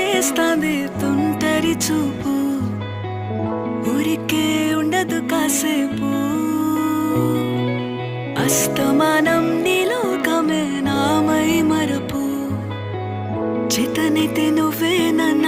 చేస్తాంది తుంటరి చూపు, ఊరికే ఉండదు కాసేపు. అస్తమానం నీలోకమే నామై మరపు, చేతనైతే నువ్వే నన్న